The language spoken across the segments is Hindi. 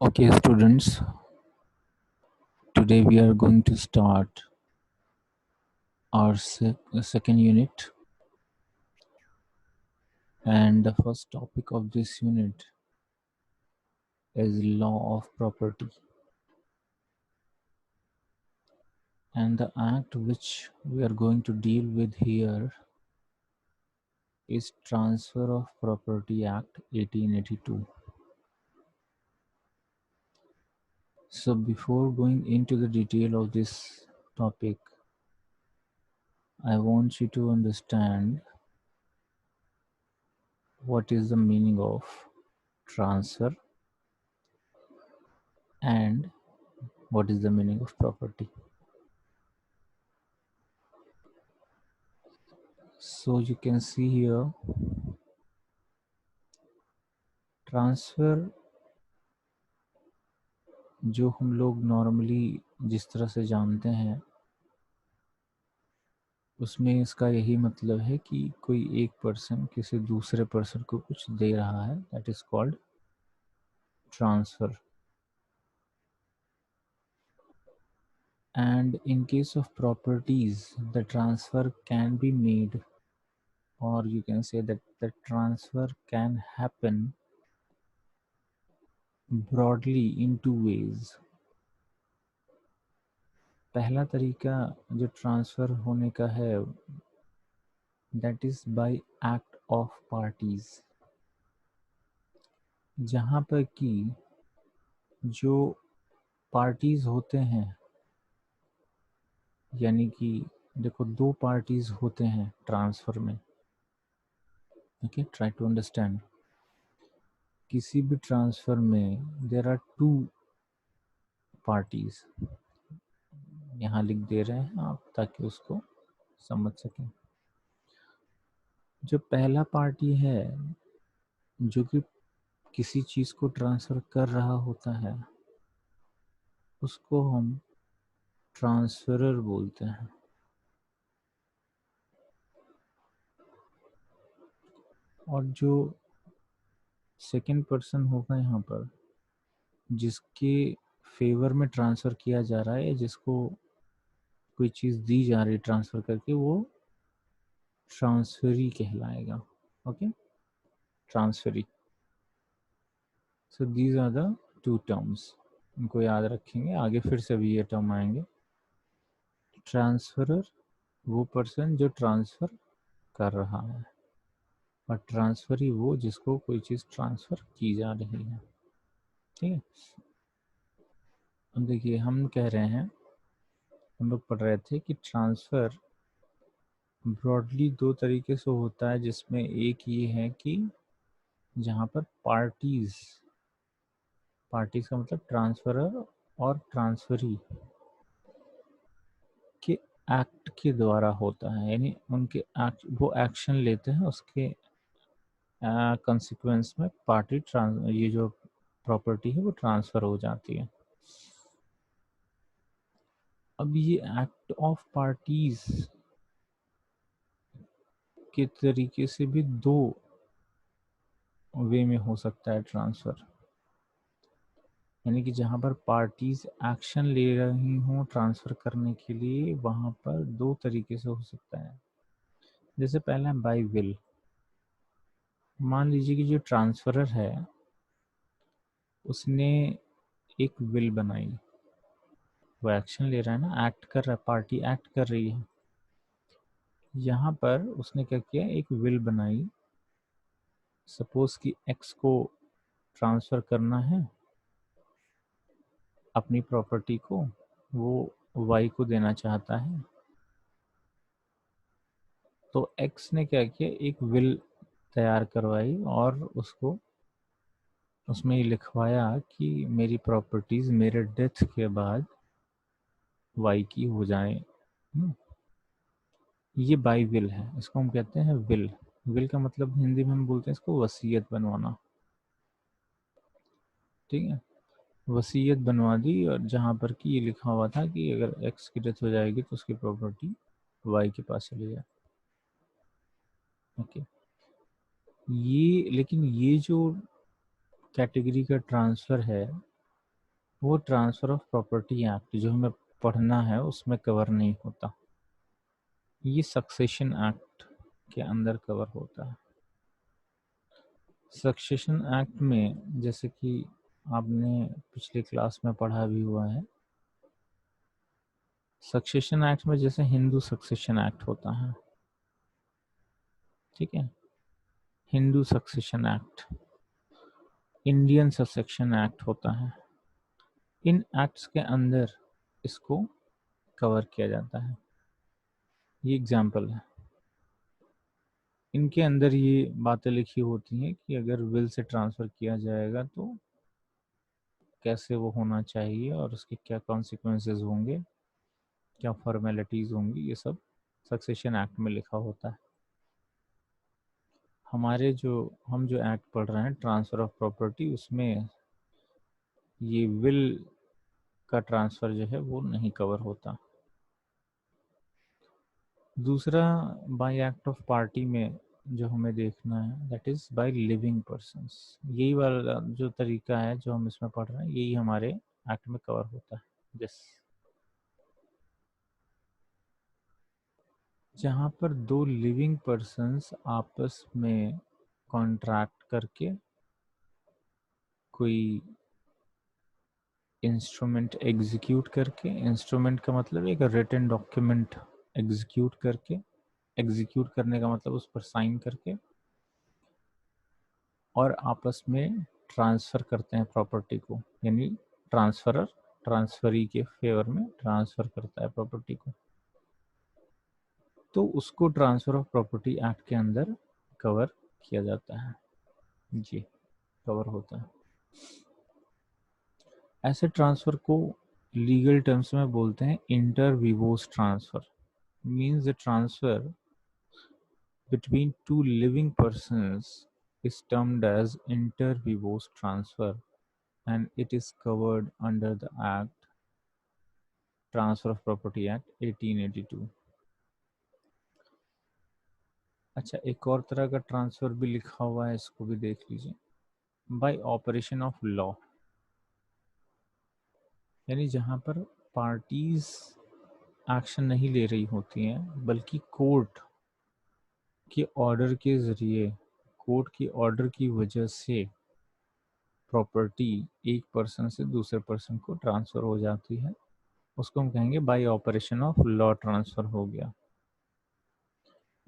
Okay, students, today we are going to start our second unit, and the first topic of this unit is law of property. And the act which we are going to deal with here is Transfer of Property Act 1882. So before going into the detail of this topic, I want you to understand what is the meaning of transfer and what is the meaning of property. So you can see here, transfer जो हम लोग नॉर्मली जिस तरह से जानते हैं, उसमें इसका यही मतलब है कि कोई एक पर्सन किसी दूसरे पर्सन को कुछ दे रहा है, that is called transfer. And in case of properties, the transfer can be made, or you can say that the transfer can happen broadly in two ways. पहला तरीका जो ट्रांसफ़र होने का है, that is by act of parties, जहाँ पर कि जो पार्टीज़ होते हैं, यानी कि देखो दो पार्टीज़ होते हैं ट्रांसफ़र में. Okay, try to understand. किसी भी ट्रांसफ़र में देयर आर टू पार्टीज़. यहाँ लिख दे रहे हैं आप ताकि उसको समझ सकें. जो पहला पार्टी है जो कि किसी चीज़ को ट्रांसफ़र कर रहा होता है, उसको हम ट्रांसफरर बोलते हैं. और जो सेकंड पर्सन होगा यहाँ पर, जिसके फेवर में ट्रांसफ़र किया जा रहा है या जिसको कोई चीज़ दी जा रही है ट्रांसफ़र करके, वो ट्रांसफरी कहलाएगा. Okay, transferee. So these are the two terms. इनको याद रखेंगे, आगे फिर से भी ये टर्म आएंगे. ट्रांसफरर वो पर्सन जो ट्रांसफ़र कर रहा है, और ट्रांसफरी वो जिसको कोई चीज़ ट्रांसफ़र की जा रही है. ठीक है. अब देखिए, हम कह रहे हैं, हम लोग पढ़ रहे थे कि ट्रांसफ़र ब्रॉडली दो तरीके से होता है, जिसमें एक ये है कि जहाँ पर पार्टीज़ का मतलब ट्रांसफरर और ट्रांसफरी के एक्ट के द्वारा होता है, यानी उनके वो एक्शन लेते हैं, उसके कंसिक्वेंस में पार्टी ये जो प्रॉपर्टी है वो ट्रांसफ़र हो जाती है. अब ये एक्ट ऑफ पार्टीज़ के तरीके से भी दो वे में हो सकता है ट्रांसफ़र, यानी कि जहाँ पर पार्टीज़ एक्शन ले रही हों ट्रांसफ़र करने के लिए, वहाँ पर दो तरीके से हो सकता है. जैसे पहला है बाय विल. मान लीजिए कि जो ट्रांसफरर है उसने एक विल बनाई, वो एक्शन ले रहा है ना, एक्ट कर रहा है, पार्टी एक्ट कर रही है. यहाँ पर उसने क्या किया, एक विल बनाई. सपोज कि एक्स को ट्रांसफ़र करना है अपनी प्रॉपर्टी को, वो वाई को देना चाहता है. तो एक्स ने क्या किया, एक विल तैयार करवाई और उसको उसमें ये लिखवाया कि मेरी प्रॉपर्टीज़ मेरे डेथ के बाद वाई की हो जाए. ये बाय विल है, इसको हम कहते हैं विल. विल का मतलब हिंदी में हम बोलते हैं इसको वसीयत बनवाना. ठीक है, वसीयत बनवा दी, और जहाँ पर कि ये लिखा हुआ था कि अगर एक्स की डेथ हो जाएगी तो उसकी प्रॉपर्टी वाई के पास चली जाए. ओके, ये लेकिन ये जो कैटेगरी का ट्रांसफ़र है, वो ट्रांसफ़र ऑफ प्रॉपर्टी एक्ट जो हमें पढ़ना है उसमें कवर नहीं होता, ये सक्सेशन एक्ट के अंदर कवर होता है। सक्सेशन एक्ट में जैसे कि आपने पिछले क्लास में पढ़ा भी हुआ है, सक्सेशन एक्ट में जैसे हिंदू सक्सेशन एक्ट होता है, ठीक है, Hindu succession act, Indian succession act होता है। इन एक्ट्स के अंदर इसको कवर किया जाता है। ये एग्जाम्पल है, इनके अंदर ये बातें लिखी होती हैं कि अगर विल से ट्रांसफ़र किया जाएगा तो कैसे वो होना चाहिए और उसके क्या कॉन्सिक्वेंसेस होंगे, क्या फॉर्मेलिटीज़ होंगी, ये सब सक्सेशन एक्ट में लिखा होता है। हम जो एक्ट पढ़ रहे हैं ट्रांसफ़र ऑफ प्रॉपर्टी, उसमें ये विल का ट्रांसफ़र जो है वो नहीं कवर होता। दूसरा, बाय एक्ट ऑफ पार्टी में जो हमें देखना है that is by living persons. यही वाला जो तरीका है जो हम इसमें पढ़ रहे हैं यही हमारे एक्ट में कवर होता है। यस, जहाँ पर दो लिविंग पर्सन्स आपस में कॉन्ट्रैक्ट करके कोई इंस्ट्रूमेंट एग्जीक्यूट करके, इंस्ट्रूमेंट का मतलब एक रिटन डॉक्यूमेंट एग्जीक्यूट करके, एग्जीक्यूट करने का मतलब उस पर साइन करके और आपस में ट्रांसफ़र करते हैं प्रॉपर्टी को, यानी ट्रांसफरर ट्रांसफरी के फेवर में ट्रांसफ़र करता है प्रॉपर्टी को, तो उसको ट्रांसफ़र ऑफ प्रॉपर्टी एक्ट के अंदर कवर किया जाता है। जी, कवर होता है। ऐसे ट्रांसफ़र को लीगल टर्म्स में बोलते हैं inter vivos transfer. Means the transfer between two living persons is termed as inter vivos transfer and it is covered under the Act, Transfer of Property Act 1882। अच्छा, एक और तरह का ट्रांसफ़र भी लिखा हुआ है, इसको भी देख लीजिए। बाय ऑपरेशन ऑफ लॉ, यानी जहाँ पर पार्टीज एक्शन नहीं ले रही होती हैं बल्कि कोर्ट के ऑर्डर के ज़रिए, कोर्ट की ऑर्डर की वजह से प्रॉपर्टी एक पर्सन से दूसरे पर्सन को ट्रांसफ़र हो जाती है, उसको हम कहेंगे bye operation of law transfer हो गया।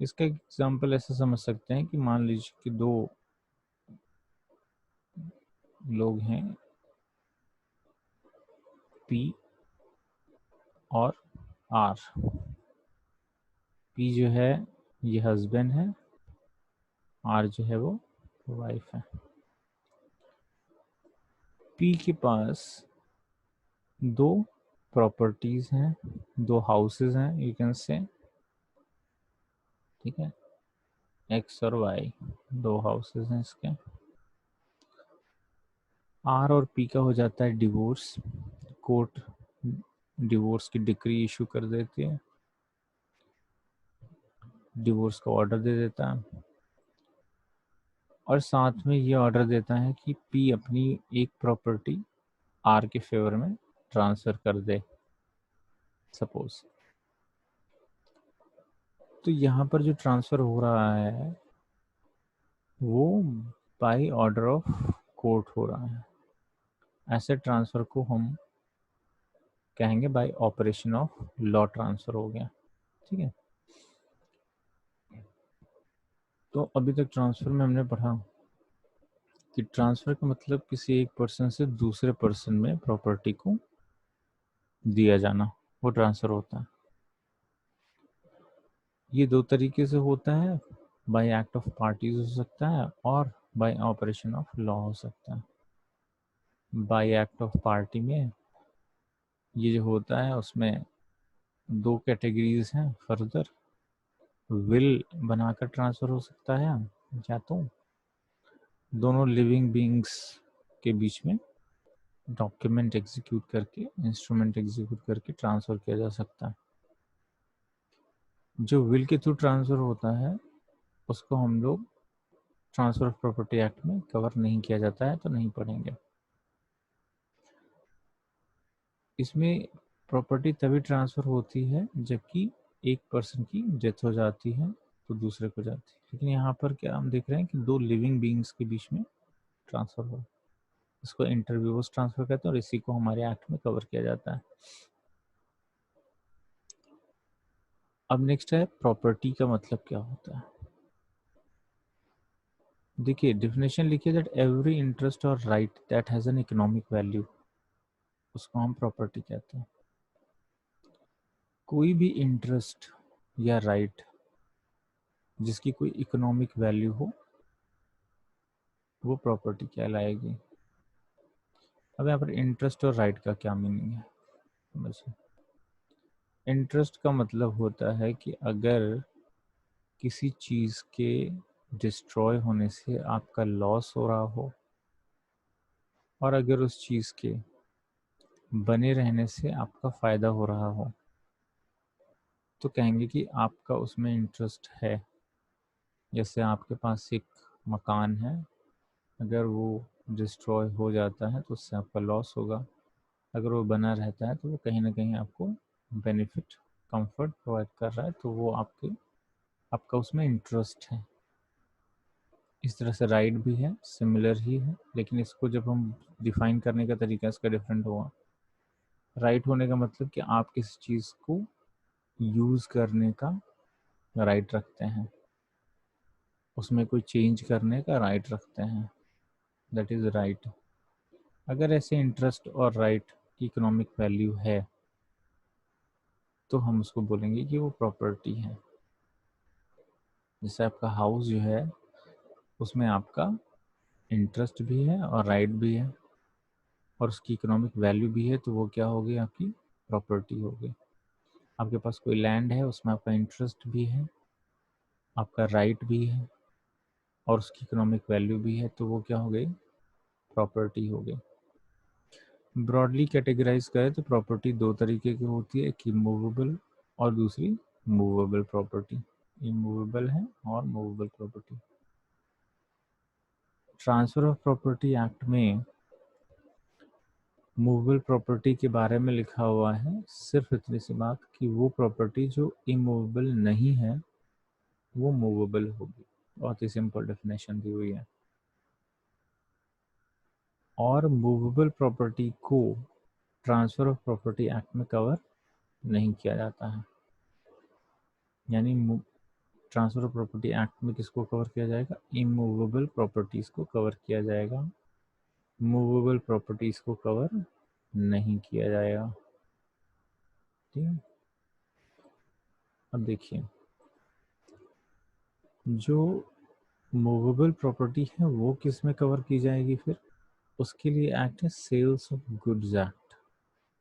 इसका एग्जांपल ऐसे समझ सकते हैं कि मान लीजिए कि दो लोग हैं, पी और आर। पी जो है ये हस्बैंड है, आर जो है वो वाइफ है। पी के पास दो प्रॉपर्टीज हैं, दो हाउसेस हैं, यू कैन से, ठीक है, एक्स और वाई, दो हाउसेस हैं इसके। आर और पी का हो जाता है डिवोर्स, कोर्ट डिवोर्स की डिक्री इशू कर देती है, डिवोर्स का ऑर्डर दे देता है और साथ में ये ऑर्डर देता है कि पी अपनी एक प्रॉपर्टी आर के फेवर में ट्रांसफ़र कर दे, सपोज। तो यहाँ पर जो ट्रांसफ़र हो रहा है वो बाय ऑर्डर ऑफ कोर्ट हो रहा है। ऐसे ट्रांसफ़र को हम कहेंगे bye operation of law transfer हो गया, ठीक है। तो अभी तक ट्रांसफ़र में हमने पढ़ा कि ट्रांसफ़र का मतलब किसी एक पर्सन से दूसरे पर्सन में प्रॉपर्टी को दिया जाना, वो ट्रांसफ़र होता है। ये दो तरीके से होता है, बाय एक्ट ऑफ पार्टीज हो सकता है और बाय ऑपरेशन ऑफ लॉ हो सकता है। बाय एक्ट ऑफ पार्टी में ये जो होता है उसमें दो कैटेगरीज हैं फर्दर, विल बनाकर ट्रांसफ़र हो सकता है या तो दोनों लिविंग बीइंग्स के बीच में डॉक्यूमेंट एग्जीक्यूट करके, इंस्ट्रूमेंट एग्जीक्यूट करके ट्रांसफ़र किया जा सकता है। जो विल के थ्रू ट्रांसफ़र होता है उसको हम लोग ट्रांसफ़र ऑफ प्रॉपर्टी एक्ट में कवर नहीं किया जाता है, तो नहीं पढ़ेंगे। इसमें प्रॉपर्टी तभी ट्रांसफ़र होती है जबकि एक पर्सन की डेथ हो जाती है तो दूसरे को जाती है, लेकिन यहाँ पर क्या हम देख रहे हैं कि दो लिविंग बीइंग्स के बीच में ट्रांसफ़र हो, इसको इंटरव्यूअर्स ट्रांसफ़र कहते हैं और इसी को हमारे एक्ट में कवर किया जाता है। अब नेक्स्ट है प्रॉपर्टी का मतलब क्या होता है। देखिए डेफिनेशन लिखिए, दैट एवरी इंटरेस्ट और right that has an economic value, उसको हम प्रॉपर्टी कहते हैं। कोई भी इंटरेस्ट या राइट जिसकी कोई इकोनॉमिक वैल्यू हो वो प्रॉपर्टी कहलाएगी। अब यहाँ पर इंटरेस्ट और राइट का क्या मीनिंग है समझिए। इंटरेस्ट का मतलब होता है कि अगर किसी चीज़ के डिस्ट्रॉय होने से आपका लॉस हो रहा हो और अगर उस चीज़ के बने रहने से आपका फ़ायदा हो रहा हो तो कहेंगे कि आपका उसमें इंटरेस्ट है। जैसे आपके पास एक मकान है, अगर वो डिस्ट्रॉय हो जाता है तो उससे आपका लॉस होगा, अगर वो बना रहता है तो वो कहीं ना कहीं आपको बेनिफिट कंफर्ट प्रोवाइड कर रहा है, तो वो आपका उसमें इंटरेस्ट है। इस तरह से राइट भी है, सिमिलर ही है, लेकिन इसको जब हम डिफाइन करने का तरीका इसका डिफरेंट होगा। राइट होने का मतलब कि आप किसी चीज़ को यूज़ करने का राइट रखते हैं, उसमें कोई चेंज करने का राइट रखते हैं, दैट इज़ राइट। अगर ऐसे इंटरेस्ट और राइट की इकोनॉमिक वैल्यू है तो हम उसको बोलेंगे कि वो प्रॉपर्टी है। जैसे आपका हाउस जो है उसमें आपका इंटरेस्ट भी है और राइट भी है और उसकी इकोनॉमिक वैल्यू भी है, तो वो क्या होगी, आपकी प्रॉपर्टी होगी। आपके पास कोई लैंड है, उसमें आपका इंटरेस्ट भी है, आपका राइट भी है और उसकी इकोनॉमिक वैल्यू भी है, तो वो क्या हो गई, प्रॉपर्टी हो गई। ब्रॉडली कैटेगराइज करें तो प्रॉपर्टी दो तरीके की होती है, एक इमूवेबल और दूसरी मूवेबल प्रॉपर्टी। इमूवेबल है और movable property. Transfer of property act में मूवेबल प्रॉपर्टी के बारे में लिखा हुआ है सिर्फ इतनी सी बात कि वो प्रॉपर्टी जो इमूवेबल नहीं है वो मूवेबल होगी। बहुत ही सिंपल डेफिनेशन दी हुई है। और मूवेबल प्रॉपर्टी को ट्रांसफ़र ऑफ प्रॉपर्टी एक्ट में कवर नहीं किया जाता है। यानी ट्रांसफ़र ऑफ प्रॉपर्टी एक्ट में किसको कवर किया जाएगा, इमूवेबल प्रॉपर्टीज़ को कवर किया जाएगा, मूवेबल प्रॉपर्टीज़ को कवर नहीं किया जाएगा। ठीक है। अब देखिए जो मूवेबल प्रॉपर्टी है वो किस में कवर की जाएगी, फिर उसके लिए एक्ट है sales of goods act,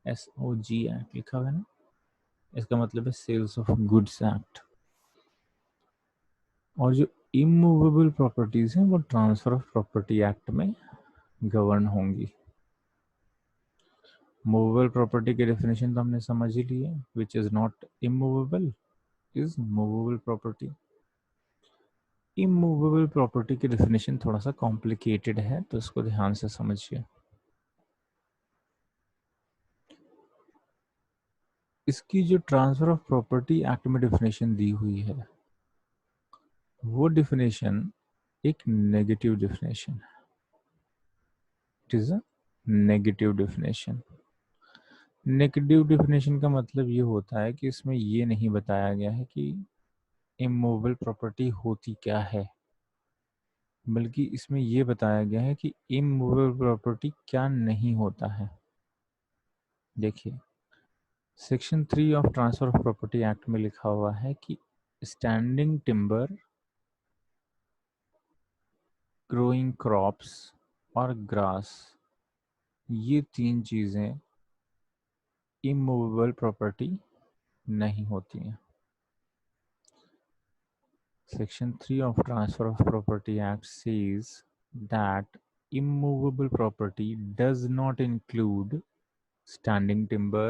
SOG act लिखा हुआ है ना, इसका मतलब है सेल्स ऑफ गुड्स एक्ट। और जो इमूवेबल प्रॉपर्टीज हैं वो ट्रांसफर ऑफ प्रॉपर्टी एक्ट में गवर्न होंगी। मूवेबल प्रॉपर्टी की डेफिनेशन तो हमने समझ ही ली है, which is not immovable is movable property. Immovable property की डेफिनेशन थोड़ा सा कॉम्प्लिकेटेड है तो इसको ध्यान से समझिए। इसकी जो ट्रांसफर ऑफ प्रॉपर्टी एक्ट में डेफिनेशन दी हुई है वो डेफिनेशन एक नेगेटिव डेफिनेशन है। It is a negative definition. Negative definition का मतलब ये होता है कि इसमें ये नहीं बताया गया है कि इमूवेबल प्रॉपर्टी होती क्या है, बल्कि इसमें ये बताया गया है कि इमूवेबल प्रॉपर्टी क्या नहीं होता है। देखिए section 3 of transfer of property act में लिखा हुआ है कि स्टैंडिंग टिम्बर, ग्रोइंग क्रॉप्स और ग्रास, ये तीन चीज़ें इमूवेबल प्रॉपर्टी नहीं होती हैं। Section 3 of Transfer of Property Act says that immovable property does not include standing timber,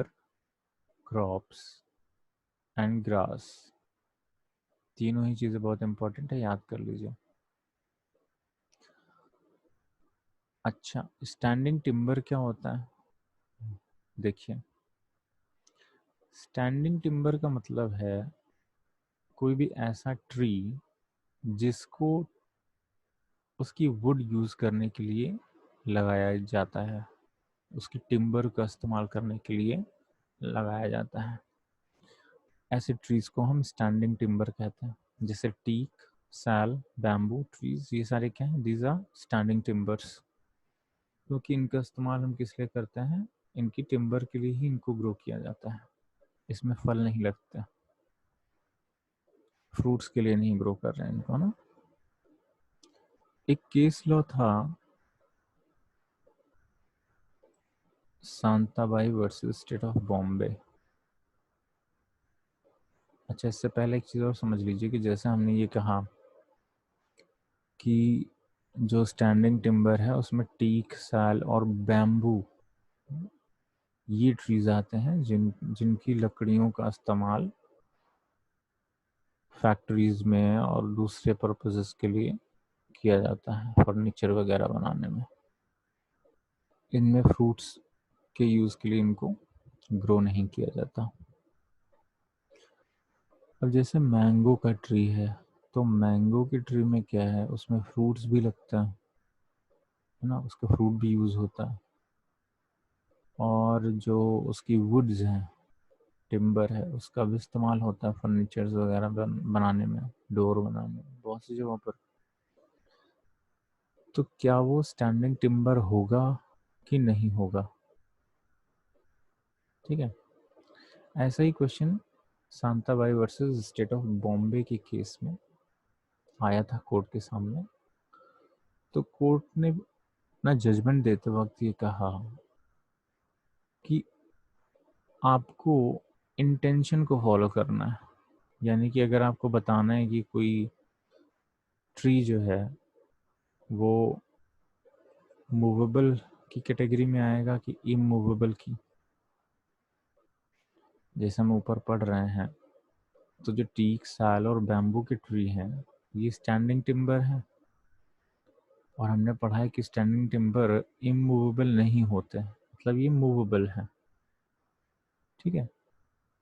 crops and grass। तीनों ही चीज़ें बहुत इंपॉर्टेंट है, याद कर लीजिए। अच्छा, स्टैंडिंग टिम्बर क्या होता है, देखिए स्टैंडिंग टिम्बर का मतलब है कोई भी ऐसा ट्री जिसको उसकी वुड यूज़ करने के लिए लगाया जाता है, उसकी टिम्बर का इस्तेमाल करने के लिए लगाया जाता है। ऐसे ट्रीज़ को हम स्टैंडिंग टिम्बर कहते हैं, जैसे टीक, साल, बैम्बू ट्रीज, ये सारे क्या हैं? These are standing timbers. क्योंकि इनका इस्तेमाल हम किस लिए करते हैं? इनकी टिम्बर के लिए ही इनको ग्रो किया जाता है। इसमें फल नहीं लगते, फ्रूट्स के लिए नहीं ग्रो कर रहे हैं इनको ना। एक केस लॉ था Shantabai versus state of Bombay. अच्छा, इससे पहले एक चीज़ और समझ लीजिए कि जैसे हमने ये कहा कि जो स्टैंडिंग टिम्बर है उसमें टीक, साल और बैम्बू, ये ट्रीज आते हैं जिनकी लकड़ियों का इस्तेमाल फैक्ट्रीज में और दूसरे पर्पसेस के लिए किया जाता है, फर्नीचर वगैरह बनाने में। इनमें फ्रूट्स के यूज़ के लिए इनको ग्रो नहीं किया जाता। अब जैसे मैंगो का ट्री है, तो मैंगो की ट्री में क्या है? उसमें फ्रूट्स भी लगता है ना, उसका फ्रूट भी यूज़ होता है। और जो उसकी वुड्स हैं, टिम्बर है, उसका भी इस्तेमाल होता है फर्नीचर्स वगैरह बनाने में, डोर बनाने में, बहुत सी जगहों पर। तो क्या वो स्टैंडिंग टिम्बर होगा कि नहीं होगा? ठीक है, ऐसा ही question Shantabai versus state of Bombay के केस में आया था कोर्ट के सामने। तो कोर्ट ने अपना जजमेंट देते वक्त ये कहा कि आपको इंटेंशन को फॉलो करना है। यानी कि अगर आपको बताना है कि कोई ट्री जो है वो मूवेबल की कैटेगरी में आएगा कि इमूवेबल की, जैसे हम ऊपर पढ़ रहे हैं, तो जो टीक, साल और बैम्बू के ट्री हैं ये स्टैंडिंग टिम्बर है। और हमने पढ़ा है कि स्टैंडिंग टिम्बर इमूवेबल नहीं होते, मतलब ये मूवेबल है। ठीक है,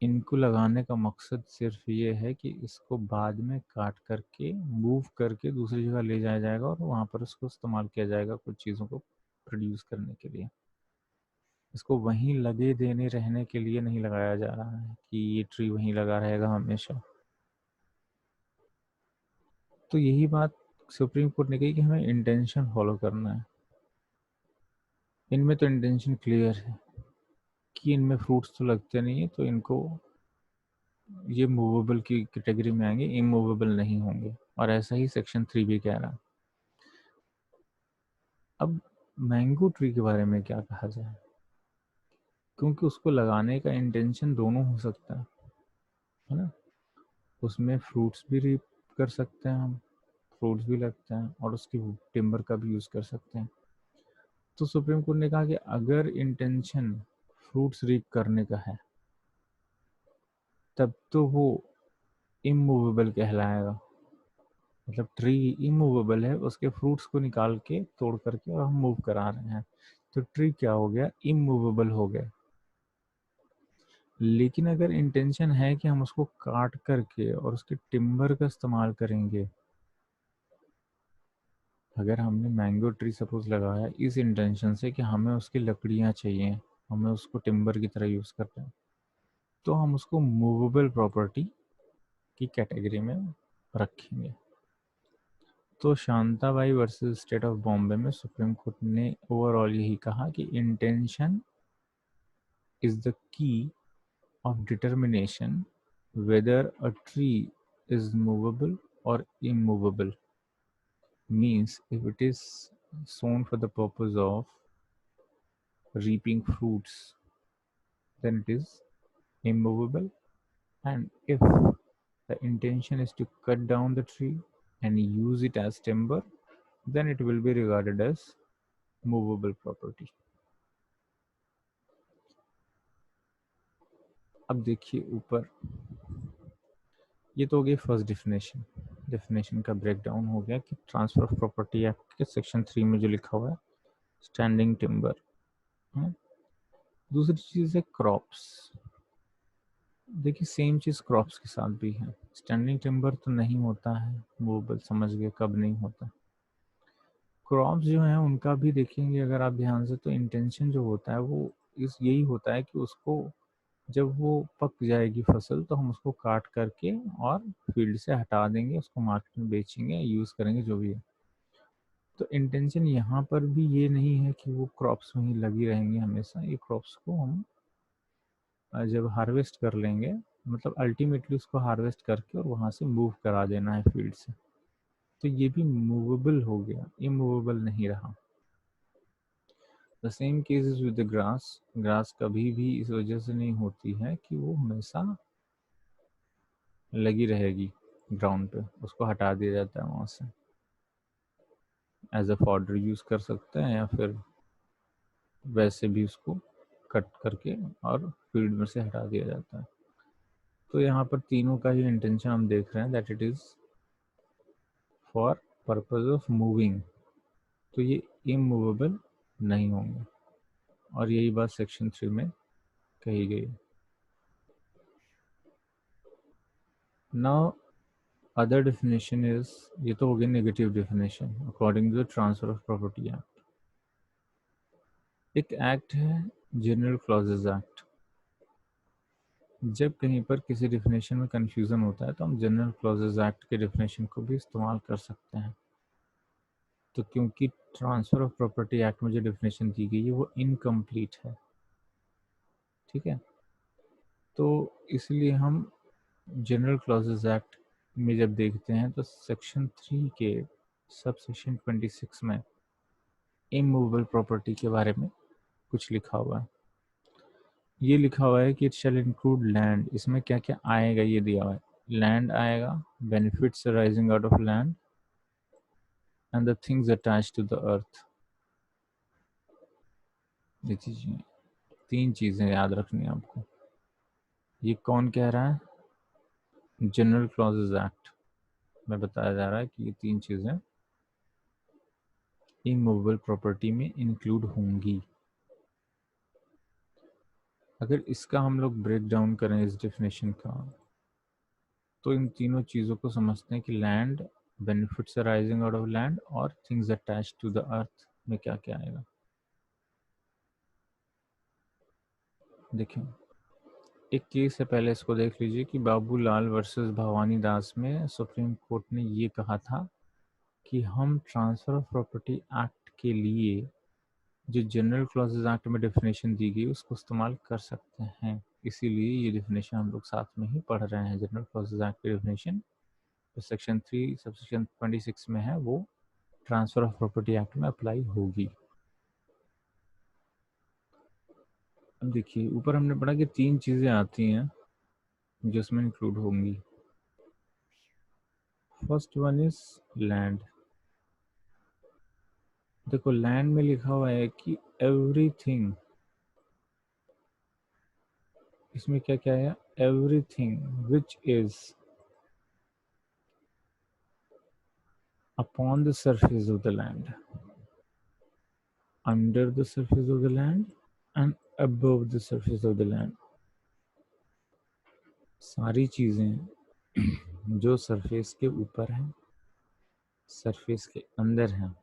इनको लगाने का मकसद सिर्फ ये है कि इसको बाद में काट करके मूव करके दूसरी जगह ले जाया जाएगा और वहाँ पर उसको इस्तेमाल किया जाएगा कुछ चीज़ों को प्रोड्यूस करने के लिए। इसको वहीं लगे देने रहने के लिए नहीं लगाया जा रहा है कि ये ट्री वहीं लगा रहेगा हमेशा। तो यही बात सुप्रीम कोर्ट ने कही कि हमें इंटेंशन फॉलो करना है। इनमें तो इंटेंशन क्लियर है कि इनमें फ्रूट्स तो लगते नहीं है, तो इनको ये मूवेबल की कैटेगरी में आएंगे, इमूवेबल नहीं होंगे। और ऐसा ही सेक्शन 3 भी कह रहा है। अब मैंगो ट्री के बारे में क्या कहा जाए, क्योंकि उसको लगाने का इंटेंशन दोनों हो सकता है ना। उसमें फ्रूट्स भी रीप कर सकते हैं हम, फ्रूट्स भी लगते हैं, और उसकी टिम्बर का भी यूज़ कर सकते हैं। तो सुप्रीम कोर्ट ने कहा कि अगर इंटेंशन फ्रूट्स रीप करने का है तब तो वो इमूवेबल कहलाएगा। मतलब ट्री इमूवेबल है, उसके फ्रूट्स को निकाल के तोड़ करके और हम मूव करा रहे हैं, तो ट्री क्या हो गया? इमूवेबल हो गया। लेकिन अगर इंटेंशन है कि हम उसको काट करके और उसके टिम्बर का इस्तेमाल करेंगे, अगर हमने मैंगो ट्री सपोज लगाया इस इंटेंशन से कि हमें उसकी लकड़ियाँ चाहिए, हमें उसको टिम्बर की तरह यूज़ करते हैं, तो हम उसको मूवेबल प्रॉपर्टी की कैटेगरी में रखेंगे। तो Shantabai versus state of Bombay में सुप्रीम कोर्ट ने ओवरऑल यही कहा कि intention is the key of determination whether a tree is movable or immovable. Means if it is sown for the purpose of reaping fruits, then it is immovable. And if the intention is to cut down the tree and use it as timber, then it will be regarded as movable property. अब देखिए ऊपर, ये तो हो गई फर्स्ट डेफिनेशन का ब्रेकडाउन हो गया कि ट्रांसफर ऑफ प्रॉपर्टी एक्ट के सेक्शन 3 में जो लिखा हुआ है स्टैंडिंग टिम्बर है। दूसरी चीज़ है क्रॉप्स। देखिए सेम चीज़ क्रॉप्स के साथ भी है। स्टैंडिंग टिम्बर तो नहीं होता है मूवेबल, समझ गए, कब नहीं होता। क्रॉप्स जो हैं उनका भी देखेंगे अगर आप ध्यान से, तो इंटेंशन जो होता है वो इस यही होता है कि उसको जब वो पक जाएगी फसल तो हम उसको काट करके और फील्ड से हटा देंगे, उसको मार्केट में बेचेंगे, यूज़ करेंगे, जो भी है। तो इंटेंशन यहाँ पर भी ये नहीं है कि वो क्रॉप्स में ही लगी रहेंगी हमेशा। ये क्रॉप्स को हम जब हार्वेस्ट कर लेंगे, मतलब अल्टीमेटली उसको हार्वेस्ट करके और वहाँ से मूव करा देना है फील्ड से, तो ये भी मूवेबल हो गया, इमूवेबल नहीं रहा। The same cases with the grass. Grass कभी भी इस वजह से नहीं होती है कि वो हमेशा लगी रहेगी ग्राउंड पे, उसको हटा दिया जाता है वहाँ से। एज अ फॉडर यूज़ कर सकते हैं या फिर वैसे भी उसको कट करके और फील्ड में से हटा दिया जाता है। तो यहाँ पर तीनों का ही इंटेंशन हम देख रहे हैं, that it is for purpose of moving, तो ये इमूवेबल नहीं होंगे। और यही बात सेक्शन 3 में कही गई। नाउ अदर डेफिनेशन इज, ये तो हो गई negative definition according to the transfer of property act. एक एक्ट है जनरल क्लॉजेज एक्ट। जब कहीं पर किसी डेफिनेशन में कंफ्यूजन होता है तो हम जनरल क्लॉजेज एक्ट के डेफिनेशन को भी इस्तेमाल कर सकते हैं। तो क्योंकि ट्रांसफर ऑफ प्रॉपर्टी एक्ट में जो डेफिनेशन दी गई है वो इनकम्प्लीट है, ठीक है, तो इसलिए हम जनरल क्लॉजेज एक्ट में जब देखते हैं तो सेक्शन 3 के सब सेक्शन 26 में इमूवेबल प्रॉपर्टी के बारे में कुछ लिखा हुआ है। ये लिखा हुआ है कि इट शैल इंक्लूड लैंड। इसमें क्या क्या आएगा ये दिया हुआ है। लैंड आएगा, benefits rising out of land and the things attached to the earth. ये चीजें, तीन चीजें याद रखनी है आपको। ये कौन कह रहा है? जनरल क्लॉजेज एक्ट में बताया जा रहा है कि ये तीन चीजें इमूवेबल प्रॉपर्टी में इंक्लूड होंगी। अगर इसका हम लोग ब्रेक डाउन करें इस डेफिनेशन का, तो इन तीनों चीज़ों को समझते हैं कि land, benefits arising out of land और things attached to the earth में क्या क्या आएगा। देखिए एक केस है, पहले इसको देख लीजिए कि बाबूलाल वर्सेस भवानी दास में सुप्रीम कोर्ट ने ये कहा था कि हम ट्रांसफर ऑफ प्रॉपर्टी एक्ट के लिए जो जनरल क्लॉजेज एक्ट में डेफिनेशन दी गई उसको इस्तेमाल कर सकते हैं। इसीलिए ये डेफिनेशन हम लोग साथ में ही पढ़ रहे हैं। जनरल क्लॉजेज एक्ट की डेफिनेशन जो सेक्शन 3 सबसेक्शन 26 में है वो ट्रांसफर ऑफ प्रॉपर्टी एक्ट में अप्लाई होगी। अब देखिए ऊपर हमने पढ़ा कि तीन चीज़ें आती हैं जो इसमें इंक्लूड होंगी। First one is land. देखो लैंड में लिखा हुआ है कि एवरीथिंग, इसमें क्या क्या है? Everything which is upon the surface of the land, under the surface of the land and above the surface of the land. सारी चीज़ें जो सरफेस के ऊपर हैं, सरफेस के अंदर हैं,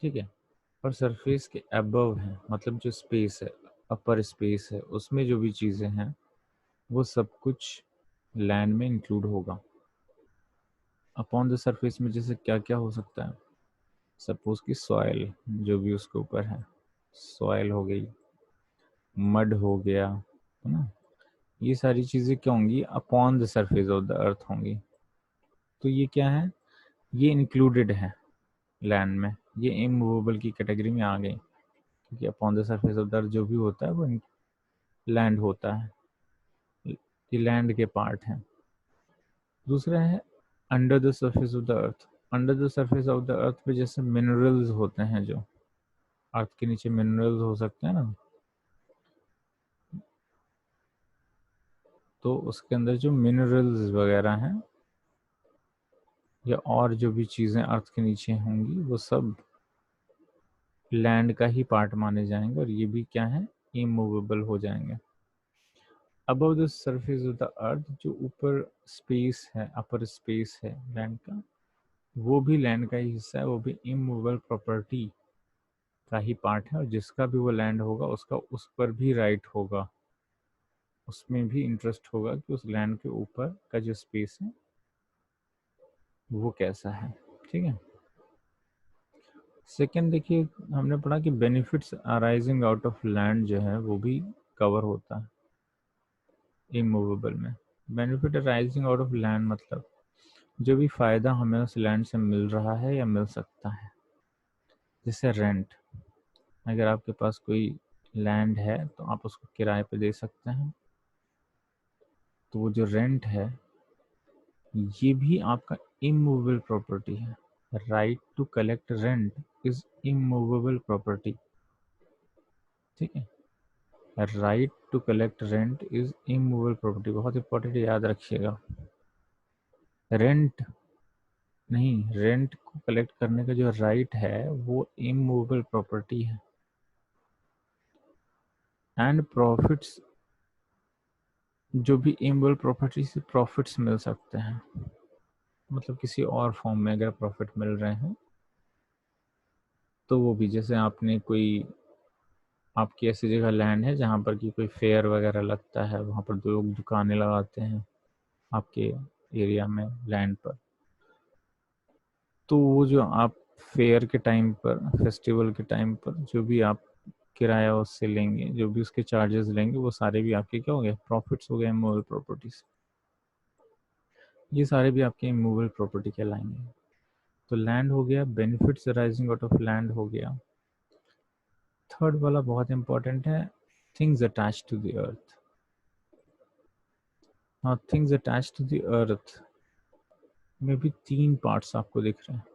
ठीक है, और सरफेस के अबव है, मतलब जो स्पेस है, अपर स्पेस है, उसमें जो भी चीज़ें हैं वो सब कुछ लैंड में इंक्लूड होगा। अपॉन द सरफेस में जैसे क्या क्या हो सकता है? सपोज कि सॉइल जो भी उसके ऊपर है, सॉइल हो गई, मड हो गया, है ना, ये सारी चीज़ें क्या होंगी? Upon the surface of the earth होंगी। तो ये क्या है? ये इंक्लूडेड है लैंड में, ये इमूवेबल की कैटेगरी में आ गई, क्योंकि upon the surface of the earth जो भी होता है वो लैंड होता है, ये लैंड के पार्ट हैं। दूसरा है under the surface of the earth. Under the surface of the earth पे जैसे मिनरल्स होते हैं, जो अर्थ के नीचे मिनरल्स हो सकते हैं ना, तो उसके अंदर जो मिनरल्स वगैरह हैं या और जो भी चीज़ें अर्थ के नीचे होंगी वो सब लैंड का ही पार्ट माने जाएंगे और ये भी क्या है? इमूवेबल हो जाएंगे। Above the surface of the earth, जो ऊपर स्पेस है, अपर स्पेस है लैंड का, वो भी लैंड का ही हिस्सा है, वो भी इमूवेबल प्रॉपर्टी का ही पार्ट है, और जिसका भी वो लैंड होगा उसका उस पर भी राइट होगा, उसमें भी इंटरेस्ट होगा कि उस लैंड के ऊपर का जो स्पेस है वो कैसा है। ठीक है। सेकेंड देखिए, हमने पढ़ा कि benefits arising out of land जो है वो भी कवर होता है इमूवेबल में। Benefit arising out of land मतलब जो भी फ़ायदा हमें उस लैंड से मिल रहा है या मिल सकता है, जैसे रेंट। अगर आपके पास कोई लैंड है तो आप उसको किराए पे दे सकते हैं, तो वो जो रेंट है ये भी आपका इमूवेबल प्रॉपर्टी है। Right to collect rent is immovable property. ठीक है, right to collect rent is immovable property, बहुत इंपॉर्टेंट, याद रखिएगा। रेंट नहीं, रेंट को कलेक्ट करने का जो राइट है वो इमूवेबल प्रॉपर्टी है। एंड प्रॉफिट्स, जो भी इमूवेबल प्रॉपर्टी से प्रॉफिट्स मिल सकते हैं, मतलब किसी और फॉर्म में अगर प्रॉफिट मिल रहे हैं तो वो भी, जैसे आपने कोई, आपकी ऐसी जगह लैंड है जहाँ पर कि कोई फेयर वगैरह लगता है, वहाँ पर दो लोग दुकानें लगाते हैं आपके एरिया में लैंड पर, तो वो जो आप फेयर के टाइम पर, फेस्टिवल के टाइम पर जो भी आप किराया उससे लेंगे, जो भी उसके चार्जेस लेंगे, वो सारे भी आपके क्या हो गए, प्रॉफिट्स हो गए इमूवेबल प्रॉपर्टीज। ये सारे भी आपके इमूवेबल प्रॉपर्टी कहलाएंगे। तो लैंड हो गया, benefits arising out of land हो गया। थर्ड वाला बहुत इंपॉर्टेंट है, things attach to the earth. हाँ, things attach to the earth में भी तीन पार्ट्स आपको दिख रहे हैं,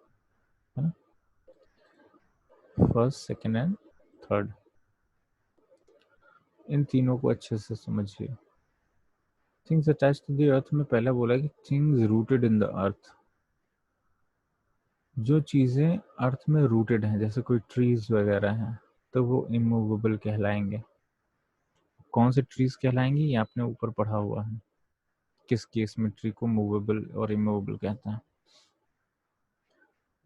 है ना, फर्स्ट, सेकेंड एंड थर्ड। इन तीनों को अच्छे से समझिए। Things attach to the earth में पहले बोला कि things rooted in the earth, जो चीज़ें अर्थ में रूटेड हैं, जैसे कोई ट्रीज वगैरह हैं, तो वो इमूवेबल कहलाएंगे। कौन से ट्रीज कहलाएंगे ये आपने ऊपर पढ़ा हुआ है, किस केस में ट्री को मूवेबल और इमूवेबल कहते हैं।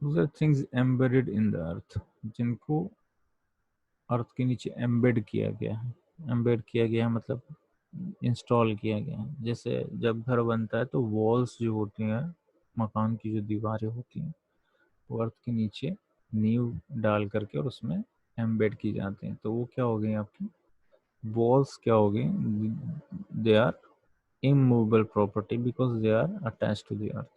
दूसरा, थिंग्स एम्बेडेड इन द अर्थ, जिनको अर्थ के नीचे एम्बेड किया गया है। एम्बेड किया गया है मतलब इंस्टॉल किया गया है। जैसे जब घर बनता है तो वॉल्स जो होती हैं, मकान की जो दीवारें होती हैं, वो अर्थ के नीचे नींव डाल करके और उसमें एम्बेड की जाती हैं, तो वो क्या हो गई आपकी वॉल्स, क्या हो गई, they are immovable property because they are attached to the earth.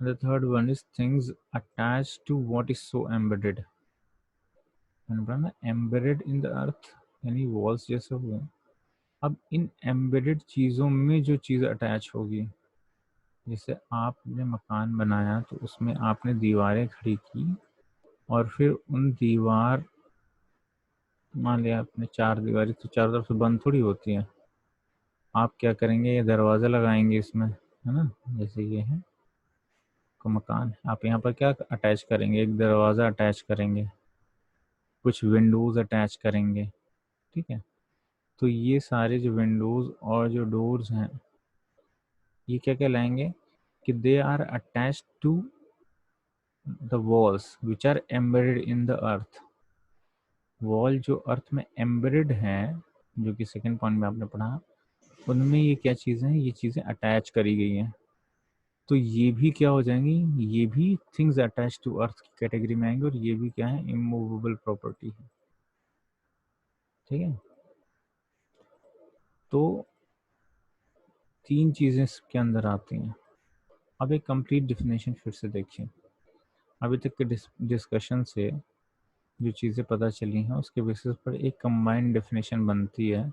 The third one is things attached to what is so embedded. मैंने embedded in the earth यानी walls जैसे हुए। अब इन embedded चीज़ों में जो चीज़ अटैच होगी, जैसे आपने मकान बनाया तो उसमें आपने दीवारें खड़ी की, और फिर उन दीवार, मान लिया आपने चार दीवारें, तो चारों तरफ से बंद थोड़ी होती हैं। आप क्या करेंगे, ये दरवाज़ा लगाएंगे इसमें, है ना, जैसे ये है का मकान, आप यहाँ पर क्या अटैच करेंगे, एक दरवाज़ा अटैच करेंगे, कुछ विंडोज़ अटैच करेंगे। ठीक है, तो ये सारे जो विंडोज़ और जो डोर्स हैं, ये क्या कहलाएंगे कि they are attached to the walls which are embedded in the earth. Wall जो अर्थ में एम्बेडेड हैं, जो कि सेकेंड पॉइंट में आपने पढ़ा, उनमें ये क्या चीज़ें हैं, ये चीज़ें अटैच करी गई हैं, तो ये भी क्या हो जाएंगी, ये भी थिंग्स अटैच टू अर्थ की कैटेगरी में आएंगे, और ये भी क्या है, इमूवेबल प्रॉपर्टी है। ठीक है, तो तीन चीज़ें इसके अंदर आती हैं। अब एक कंप्लीट डिफिनेशन फिर से देखिए। अभी तक के डिस्कशन से जो चीज़ें पता चली हैं उसके बेसिस पर एक कंबाइंड डिफिनेशन बनती है,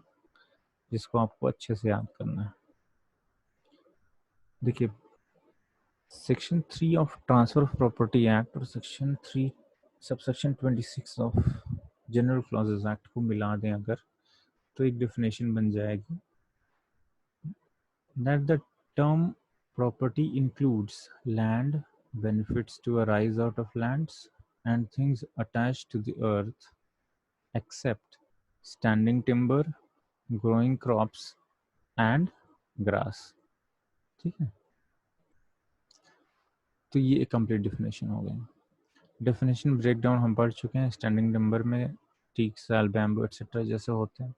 जिसको आपको अच्छे से याद करना है। देखिए, section 3 of transfer of property act और section 3 subsection 26 of general clauses act को मिला दें अगर, तो एक डिफिनेशन बन जाएगी, that the term property includes land, benefits to arise out of lands, and things attached to the earth, except standing timber, growing crops and grass. ठीक है, तो ये एक कंप्लीट डिफिनेशन हो गई। डेफिनेशन ब्रेकडाउन हम पढ़ चुके हैं, स्टैंडिंग नंबर में टीक, साल, बैम्बू एक्सेट्रा जैसे होते हैं।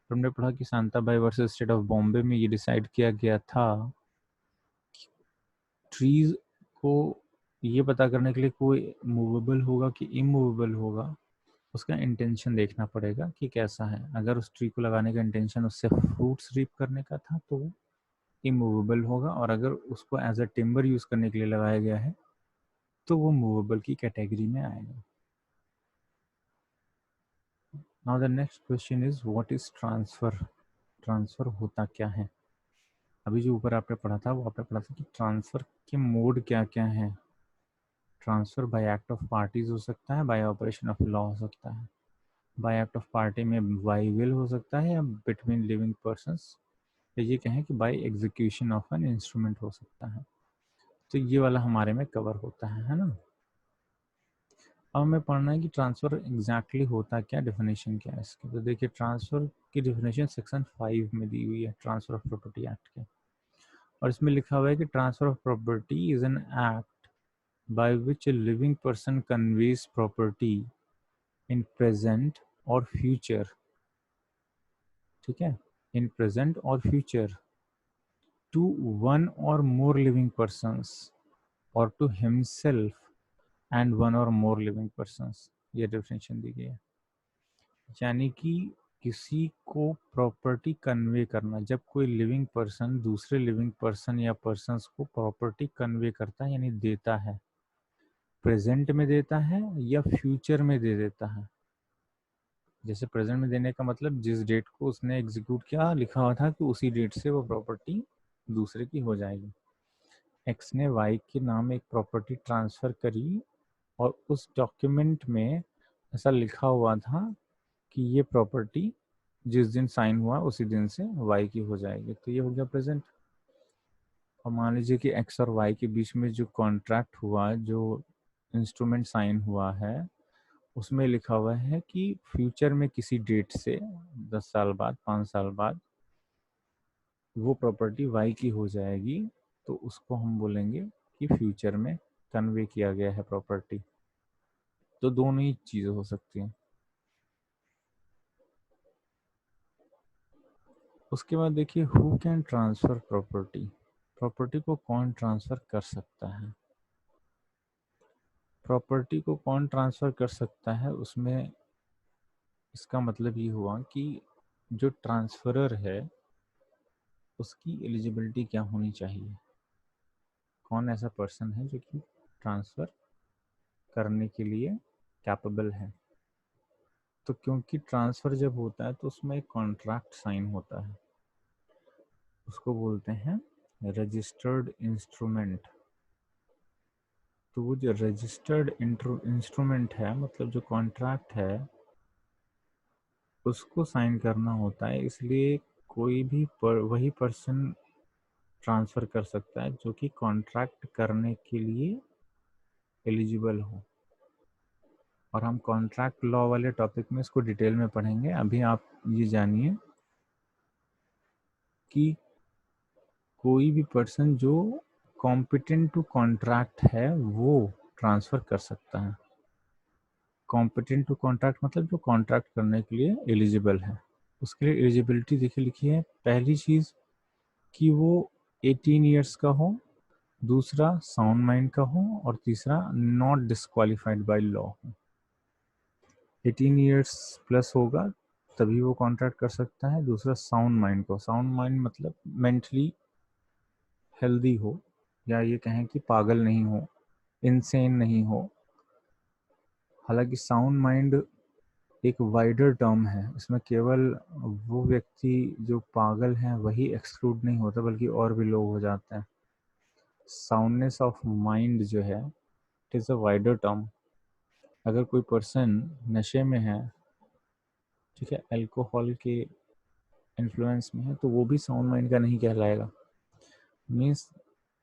हमने पढ़ा कि Shantabai versus state of Bombay में ये डिसाइड किया गया था ट्रीज को ये पता करने के लिए कोई मूवेबल होगा कि इमूवेबल होगा, उसका इंटेंशन देखना पड़ेगा कि कैसा है। अगर उस ट्री को लगाने का इंटेंशन उससे फ्रूट्स रीप करने का था तो इमूवेबल होगा, और अगर उसको एज अ टिम्बर यूज करने के लिए लगाया गया है तो वो मूवेबल की कैटेगरी में आएगा। Now the next question is what is transfer. Transfer होता क्या है? अभी जो ऊपर आपने पढ़ा था वो आपने पढ़ा था कि ट्रांसफर के मोड क्या क्या है। Transfer by act of parties हो सकता है, बाय ऑपरेशन ऑफ लॉ हो सकता है। बाय एक्ट ऑफ पार्टी में बाय विल हो सकता है, या बिटवीन लिविंग पर्सन्स, या ये कहें कि by execution of an instrument हो सकता है। तो ये वाला हमारे में कवर होता है ना। अब हमें पढ़ना है कि ट्रांसफर एग्जैक्टली होता क्या, डेफिनेशन क्या है इसकी। तो देखिए, ट्रांसफर की डेफिनेशन सेक्शन 5 में दी हुई है ट्रांसफर ऑफ प्रॉपर्टी एक्ट के, और इसमें लिखा हुआ है कि transfer of property is an act by which a living person conveys property in present और फ्यूचर। ठीक है, इन प्रेजेंट और फ्यूचर टू वन और मोर लिविंग पर्सन्स और टू हिमसेल्फ एंड वन और मोर लिविंग पर्सन्स। ये डेफिनेशन दी गई है। यानी कि किसी को प्रॉपर्टी कन्वे करना, जब कोई लिविंग पर्सन दूसरे लिविंग पर्सन या पर्सन्स को प्रॉपर्टी कन्वे करता है यानी देता है, प्रेजेंट में देता है या फ्यूचर में दे देता है। जैसे प्रेजेंट में देने का मतलब जिस डेट को उसने एग्जीक्यूट किया लिखा हुआ था कि उसी डेट से वो प्रॉपर्टी दूसरे की हो जाएगी। एक्स ने वाई के नाम एक प्रॉपर्टी ट्रांसफ़र करी और उस डॉक्यूमेंट में ऐसा लिखा हुआ था कि ये प्रॉपर्टी जिस दिन साइन हुआ उसी दिन से वाई की हो जाएगी, तो ये हो गया प्रेजेंट। और मान लीजिए कि एक्स और वाई के बीच में जो कॉन्ट्रैक्ट हुआ, जो इंस्ट्रूमेंट साइन हुआ है, उसमें लिखा हुआ है कि फ्यूचर में किसी डेट से 10 साल बाद, 5 साल बाद वो प्रॉपर्टी वाई की हो जाएगी, तो उसको हम बोलेंगे कि फ्यूचर में कन्वे किया गया है प्रॉपर्टी। तो दोनों ही चीज़ें हो सकती हैं। उसके बाद देखिए, who can transfer property. Property को कौन ट्रांसफ़र कर सकता है? प्रॉपर्टी को कौन ट्रांसफ़र कर सकता है, उसमें इसका मतलब ये हुआ कि जो ट्रांसफरर है उसकी एलिजिबिलिटी क्या होनी चाहिए। कौन ऐसा पर्सन है जो कि ट्रांसफ़र करने के लिए कैपेबल है। तो क्योंकि ट्रांसफ़र जब होता है तो उसमें एक कॉन्ट्रैक्ट साइन होता है, उसको बोलते हैं रजिस्टर्ड इंस्ट्रूमेंट। तो वो जो रजिस्टर्ड इंस्ट्रूमेंट है, मतलब जो कॉन्ट्रैक्ट है, उसको साइन करना होता है। इसलिए कोई भी वही पर्सन ट्रांसफ़र कर सकता है जो कि कॉन्ट्रैक्ट करने के लिए एलिजिबल हो। और हम कॉन्ट्रैक्ट लॉ वाले टॉपिक में इसको डिटेल में पढ़ेंगे। अभी आप ये जानिए कि कोई भी पर्सन जो कॉम्पिटेंट टू कॉन्ट्रैक्ट है वो ट्रांसफ़र कर सकता है। कॉम्पिटेंट टू कॉन्ट्रैक्ट मतलब जो कॉन्ट्रैक्ट करने के लिए एलिजिबल है। उसके लिए एलिजिबिलिटी देखिए लिखी है। पहली चीज़ कि वो 18 ईयर्स का हो, दूसरा साउंड माइंड का हो, और तीसरा नॉट डिस्क्वालिफाइड बाय लॉ हो। 18 ईयर्स प्लस होगा तभी वो कॉन्ट्रैक्ट कर सकता है। दूसरा साउंड माइंड को, साउंड माइंड मतलब मेंटली हेल्दी हो, या ये कहें कि पागल नहीं हो, इनसेन नहीं हो। हालांकि साउंड माइंड एक वाइडर टर्म है, इसमें केवल वो व्यक्ति जो पागल हैं वही एक्सक्लूड नहीं होता, बल्कि और भी लोग हो जाते हैं। साउंडनेस ऑफ माइंड जो है, it is a wider term. अगर कोई पर्सन नशे में है, ठीक है, अल्कोहल के इन्फ्लुएंस में है, तो वो भी साउंड माइंड का नहीं कहलाएगा। Means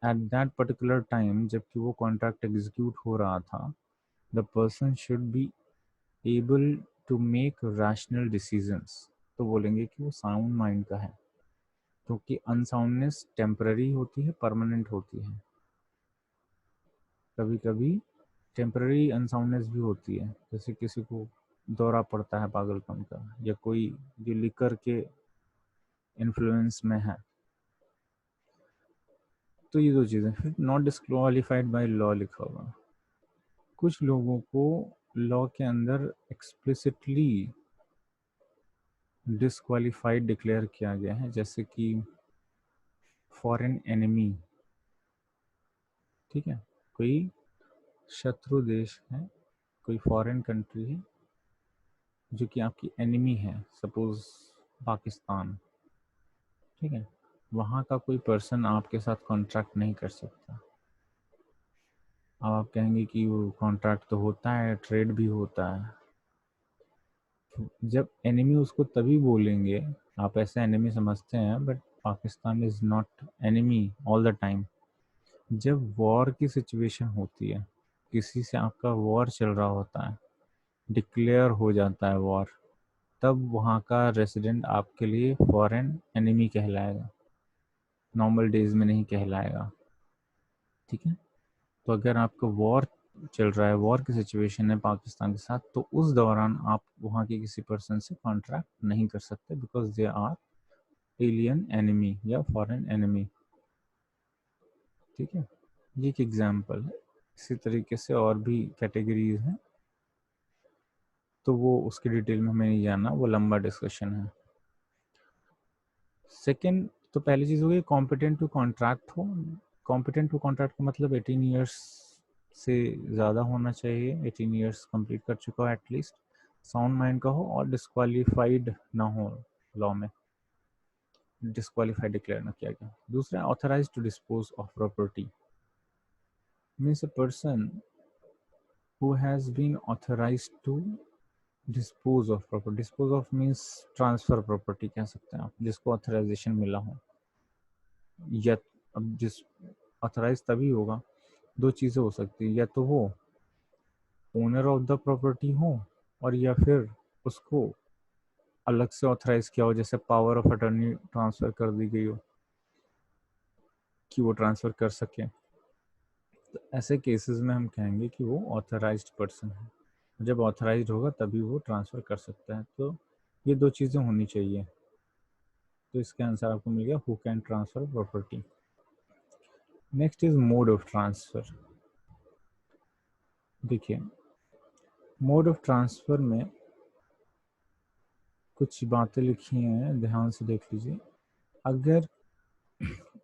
at that particular time जबकि वो कॉन्ट्रैक्ट एग्जीक्यूट हो रहा था, the person should be able to make rational decisions. तो बोलेंगे कि वो साउंड माइंड का है, क्योंकि अनसाउंडनेस टेम्पररी होती है, परमानेंट होती है। कभी कभी टेम्पररी अनसाउंडनेस भी होती है, जैसे किसी को दौरा पड़ता है पागलपन का, या कोई जो लिकर के इन्फ्लुएंस में है। तो ये दो चीज़ें। फिर नॉट डिस्क्वालिफाइड बाय लॉ लिखा होगा। कुछ लोगों को लॉ के अंदर एक्सप्लिसिटली डिस्क्वालिफाइड डिक्लेयर किया गया है, जैसे कि फॉरेन एनिमी। ठीक है, कोई शत्रु देश है, कोई फॉरेन कंट्री है जो कि आपकी एनिमी है, सपोज पाकिस्तान। ठीक है, वहाँ का कोई पर्सन आपके साथ कॉन्ट्रैक्ट नहीं कर सकता। अब आप कहेंगे कि वो कॉन्ट्रैक्ट तो होता है, ट्रेड भी होता है। जब एनिमी उसको तभी बोलेंगे, आप ऐसे एनिमी समझते हैं, but Pakistan is not enemy all the time. जब वॉर की सिचुएशन होती है, किसी से आपका वॉर चल रहा होता है, डिक्लेयर हो जाता है वॉर, तब वहाँ का रेसिडेंट आपके लिए फॉरेन एनिमी कहलाएगा, नॉर्मल डेज में नहीं कहलाएगा। ठीक है, तो अगर आपका वॉर चल रहा है, वॉर की सिचुएशन है पाकिस्तान के साथ, तो उस दौरान आप वहाँ के किसी पर्सन से कॉन्ट्रैक्ट नहीं कर सकते, because they are alien enemy या फॉरेन एनिमी। ठीक है, ये एक एग्जाम्पल है। इसी तरीके से और भी कैटेगरीज हैं, तो वो उसकी डिटेल में हमें नहीं जानना, वो लंबा डिस्कशन है। सेकेंड, तो पहली चीज़ हो गई कॉम्पिटेंट टू कॉन्ट्रैक्ट हो। कॉम्पिटेंट टू कॉन्ट्रैक्ट का मतलब 18 ईयर्स से ज़्यादा होना चाहिए, 18 ईयर्स कंप्लीट कर चुका हो एटलीस्ट, साउंड माइंड का हो, और डिस्क्वालीफाइड ना हो लॉ में, डिस्क्वालीफाइड डिक्लेयर ना किया गया। दूसरा, authorise to dispose of property, means a person who has been authorise to dispose of property. Dispose of means transfer property कह सकते हैं आप, जिसको ऑथराइजेशन मिला हो। या अब जिस ऑथराइज तभी होगा, दो चीज़ें हो सकती है, या तो वो ओनर ऑफ द प्रॉपर्टी हो, और या फिर उसको अलग से ऑथराइज किया हो, जैसे पावर ऑफ अटर्नी ट्रांसफ़र कर दी गई हो कि वो ट्रांसफ़र कर सके। तो ऐसे केसेस में हम कहेंगे कि वो ऑथराइज्ड पर्सन है। जब ऑथराइज्ड होगा तभी वो ट्रांसफ़र कर सकता है। तो ये दो चीज़ें होनी चाहिए। तो इसका आंसर आपको मिल गया, who can transfer property. Next is mode of transfer. देखिए, मोड ऑफ ट्रांसफ़र में कुछ बातें लिखी हैं, ध्यान से देख लीजिए। अगर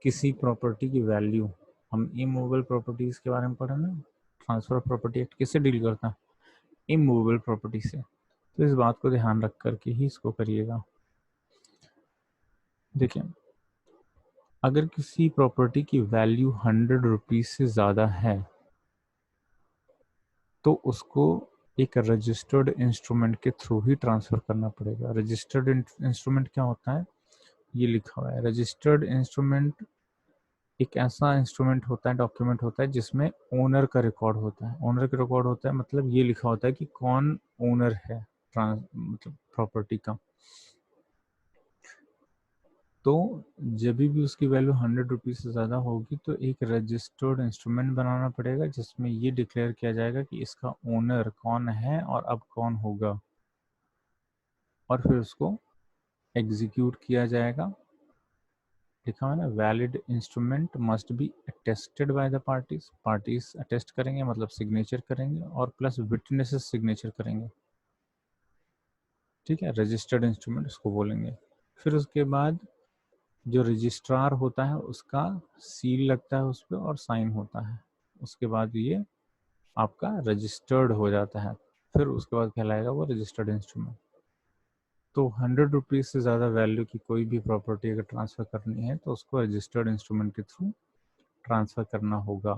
किसी प्रॉपर्टी की वैल्यू, हम इमूवेबल प्रॉपर्टीज़ के बारे में पढ़ा ना, ट्रांसफ़र ऑफ प्रॉपर्टी एक्ट किससे डील करता है? इमूवेबल प्रॉपर्टी से। तो इस बात को ध्यान रख करके ही इसको करिएगा। देखिए, अगर किसी प्रॉपर्टी की वैल्यू 100 रुपीज़ से ज़्यादा है, तो उसको एक रजिस्टर्ड इंस्ट्रूमेंट के थ्रू ही ट्रांसफ़र करना पड़ेगा। रजिस्टर्ड इंस्ट्रूमेंट क्या होता है? ये लिखा हुआ है। रजिस्टर्ड इंस्ट्रूमेंट एक ऐसा इंस्ट्रूमेंट होता है, डॉक्यूमेंट होता है, जिसमें ओनर का रिकॉर्ड होता है। ओनर का रिकॉर्ड होता है मतलब ये लिखा होता है कि कौन ओनर है मतलब प्रॉपर्टी का। तो जब भी उसकी वैल्यू 100 रुपीज़ से ज़्यादा होगी, तो एक रजिस्टर्ड इंस्ट्रूमेंट बनाना पड़ेगा, जिसमें ये डिक्लेयर किया जाएगा कि इसका ओनर कौन है और अब कौन होगा, और फिर उसको एग्जीक्यूट किया जाएगा। लिखा हुआ है ना, valid instrument must be attested by the parties. Parties attest करेंगे मतलब सिग्नेचर करेंगे, और प्लस विटनेसेस सिग्नेचर करेंगे। ठीक है, रजिस्टर्ड इंस्ट्रूमेंट उसको बोलेंगे। फिर उसके बाद जो रजिस्ट्रार होता है उसका सील लगता है उस पर और साइन होता है। उसके बाद ये आपका रजिस्टर्ड हो जाता है। फिर उसके बाद कहलाएगा वो रजिस्टर्ड इंस्ट्रूमेंट। तो 100 रुपीज़ से ज़्यादा वैल्यू की कोई भी प्रॉपर्टी अगर ट्रांसफ़र करनी है, तो उसको रजिस्टर्ड इंस्ट्रूमेंट के थ्रू ट्रांसफ़र करना होगा।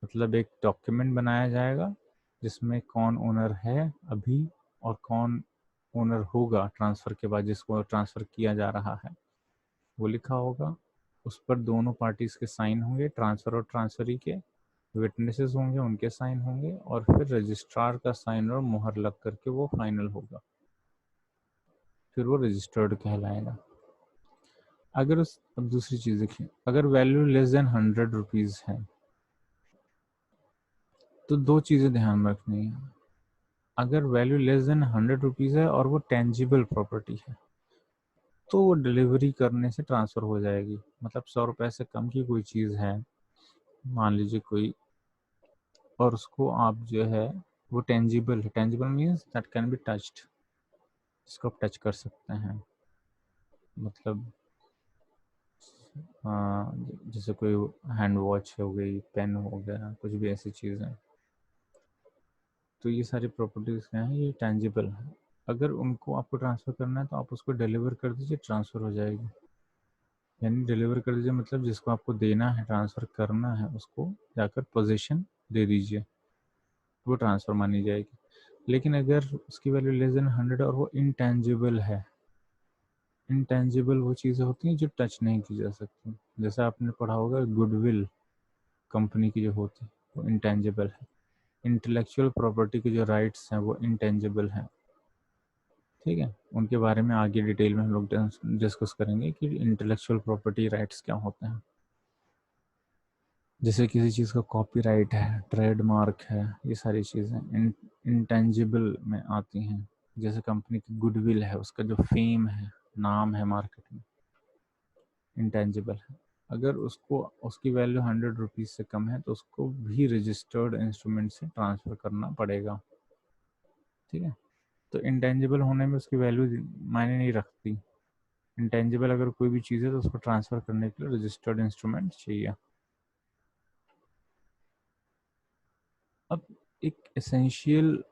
मतलब एक डॉक्यूमेंट बनाया जाएगा जिसमें कौन ओनर है अभी और कौन ओनर होगा ट्रांसफ़र के बाद, जिसको ट्रांसफ़र किया जा रहा है, वो लिखा होगा। उस पर दोनों पार्टीज़ के साइन होंगे, ट्रांसफ़र और ट्रांसफ़री के। विटनेसेस होंगे, उनके साइन होंगे, और फिर रजिस्ट्रार का साइन और मुहर लग करके वो फाइनल होगा। फिर वो रजिस्टर्ड कहलाएगा। अगर अब दूसरी चीज़ देखिए, अगर वैल्यू लेस देन 100 रुपीज़ है तो दो चीज़ें ध्यान में रखनी है। अगर वैल्यू लेस देन 100 रुपीज़ है और वो टेंजिबल प्रॉपर्टी है तो वो डिलीवरी करने से ट्रांसफ़र हो जाएगी। मतलब 100 रुपये से कम की कोई चीज़ है, मान लीजिए कोई, और उसको आप जो है वो टेंजिबल है। Tangible means that can be touched, इसको आप टच कर सकते हैं। मतलब जैसे कोई हैंड वॉच हो गई, पेन हो गया, कुछ भी ऐसी चीज़ें, तो ये सारी प्रॉपर्टीज़ क्या हैं, ये टेंजिबल है। अगर उनको आपको ट्रांसफ़र करना है तो आप उसको डिलीवर कर दीजिए, ट्रांसफ़र हो जाएगी। यानी डिलीवर कर दीजिए मतलब जिसको आपको देना है, ट्रांसफ़र करना है, उसको जाकर पोजीशन दे दीजिए, वो ट्रांसफ़र मानी जाएगी। लेकिन अगर उसकी वैल्यू लेस देन 100 और वो इंटेंजिबल है, इंटेंजिबल वो चीज़ें होती हैं जो टच नहीं की जा सकती। जैसे आपने पढ़ा होगा गुडविल कंपनी की जो होती है वो इंटेंजिबल है। इंटेलेक्चुअल प्रॉपर्टी के जो राइट्स हैं वो इंटेंजिबल हैं। ठीक है, उनके बारे में आगे डिटेल में हम लोग डिस्कस करेंगे कि इंटेलेक्चुअल प्रॉपर्टी राइट्स क्या होते हैं। जैसे किसी चीज़ का कॉपीराइट है, ट्रेडमार्क है, ये सारी चीज़ें इंटेंजिबल में आती हैं। जैसे कंपनी की गुडविल है, उसका जो फेम है, नाम है मार्केट में, इंटेंजिबल है। अगर उसको उसकी वैल्यू 100 रुपीज़ से कम है तो उसको भी रजिस्टर्ड इंस्ट्रूमेंट से ट्रांसफ़र करना पड़ेगा। ठीक है, तो इंटेंजिबल होने में उसकी वैल्यू मायने नहीं रखती। इंटेंजिबल अगर कोई भी चीज़ है तो उसको ट्रांसफ़र करने के लिए रजिस्टर्ड इंस्ट्रूमेंट चाहिए। अब एक एसेंशियल